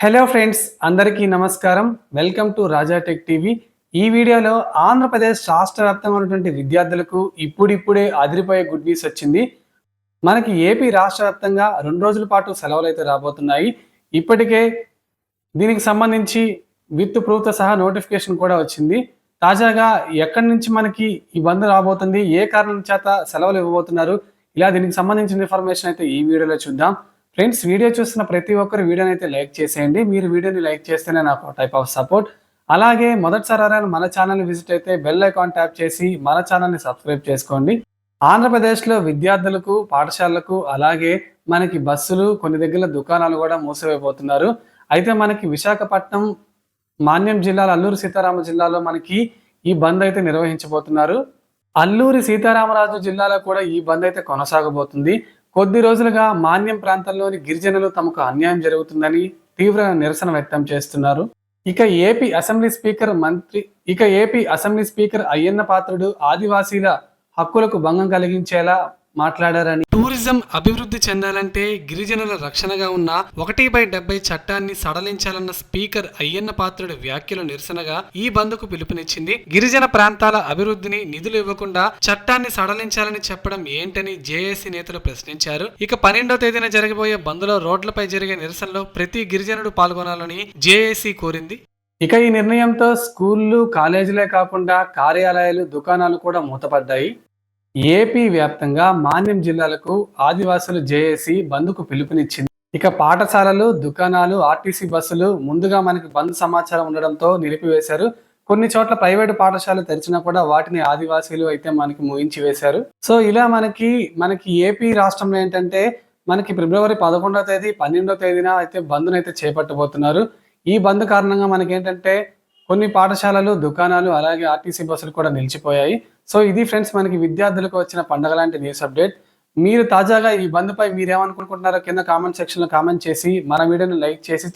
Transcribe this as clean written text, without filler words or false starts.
Hello friends, అందరికీ నమస్కారం. Welcome to Raja tech TV. ఈ వీడియోలో ఆంధ్రప్రదేశ్ రాష్ట్ర వ్యాప్తంగా ఉన్నటువంటి విద్యార్థులకు ఇప్పుడిప్పుడే అదిరిపోయే గుడ్ న్యూస్ వచ్చింది. మనకి ఏపీ రాష్ట్ర వ్యాప్తంగా 2 రోజుల పాటు సెలవులు అయితే రాబోతున్నాయి. ఇప్పటికే దీనికి సంబంధించి విత్ ప్రూఫ్‌తో సహా నోటిఫికేషన్ కూడా వచ్చింది. తాజాగా ఎక్కడి నుంచి మనకి ఈ బంద్ రాబోతుంది, ఏ కారణం చేత సెలవులు ఇవ్వబోతున్నారు, ఇలా దీనికి సంబంధించిన ఇన్ఫర్మేషన్ అయితే ఈ వీడియోలో చూద్దాం. ఫ్రెండ్స్, వీడియో చూస్తున్న ప్రతి ఒక్కరు వీడియోని అయితే లైక్ చేసేయండి. మీరు వీడియోని లైక్ చేస్తేనే నాకు టైప్ ఆఫ్ సపోర్ట్. అలాగే మొదటిసారి ఎవరైనా మన ఛానల్ని విజిట్ అయితే బెల్ ఐకాన్ ట్యాప్ చేసి మన ఛానల్ని సబ్స్క్రైబ్ చేసుకోండి. ఆంధ్రప్రదేశ్లో విద్యార్థులకు, పాఠశాలలకు, అలాగే మనకి బస్సులు, కొన్ని దగ్గర దుకాణాలు కూడా మూసివేయబోతున్నారు. అయితే మనకి విశాఖపట్నం, మాన్యం జిల్లాలో, అల్లూరి సీతారామ జిల్లాలో మనకి ఈ బంద్ అయితే నిర్వహించబోతున్నారు. అల్లూరి సీతారామరాజు జిల్లాలో కూడా ఈ బంద్ అయితే కొనసాగబోతుంది. కొద్ది రోజులుగా మాన్యం ప్రాంతంలోని గిరిజనులు తమకు అన్యాయం జరుగుతుందని తీవ్ర నిరసన వ్యక్తం చేస్తున్నారు. ఇక AP assembly speaker Ayyanna Patrudu ఆదివాసీల హక్కులకు భంగం కలిగించేలా మాట్లాడారని, టూరిజం అభివృద్ధి చెందాలంటే గిరిజనుల రక్షణగా ఉన్న 1/70 చట్టాన్ని సడలించాలన్న స్పీకర్ అయ్యన్న పాత్రుడి వ్యాఖ్యలు నిరసనగా ఈ బంద్కు పిలుపునిచ్చింది. గిరిజన ప్రాంతాల అభివృద్ధిని నిధులు ఇవ్వకుండా చట్టాన్ని సడలించాలని చెప్పడం ఏంటని జేఏసీ నేతలు ప్రశ్నించారు. ఇక 12వ తేదీన జరగబోయే బంద్లో రోడ్లపై జరిగే నిరసనలో ప్రతి గిరిజనుడు పాల్గొనాలని జేఏసీ కోరింది. ఇక ఈ నిర్ణయంతో స్కూళ్లు, కాలేజీలే కాకుండా కార్యాలయాలు, దుకాణాలు కూడా మూతపడ్డాయి. ఏపీ వ్యాప్తంగా మాన్యం జిల్లాలకు ఆదివాసులు జేఏసీ బంద్కు పిలుపునిచ్చింది. ఇక పాఠశాలలు, దుకాణాలు, ఆర్టీసీ బస్సులు ముందుగా మనకి బంద్ సమాచారం ఉండడంతో నిలిపివేశారు. కొన్ని చోట్ల ప్రైవేటు పాఠశాలలు తెరిచినా కూడా వాటిని ఆదివాసీలు అయితే మనకి ముగించి వేశారు. సో ఇలా మనకి ఏపీ రాష్ట్రంలో ఏంటంటే మనకి ఫిబ్రవరి 11వ తేదీ, 12వ తేదీన అయితే బంద్ను అయితే చేపట్టబోతున్నారు. ఈ బంద్ కారణంగా మనకి ఏంటంటే కొన్ని పాఠశాలలు, దుకాణాలు, అలాగే ఆర్టీసీ బస్సులు కూడా నిలిచిపోయాయి. సో ఇది ఫ్రెండ్స్, మనకి విద్యార్థులకు వచ్చిన పండగ లాంటి న్యూస్ అప్డేట్. మీరు తాజాగా ఈ బంద్ పై మీరేమనుకుంటున్నారో కింద కామెంట్ సెక్షన్లో కామెంట్ చేసి మన వీడియోని లైక్ చేసి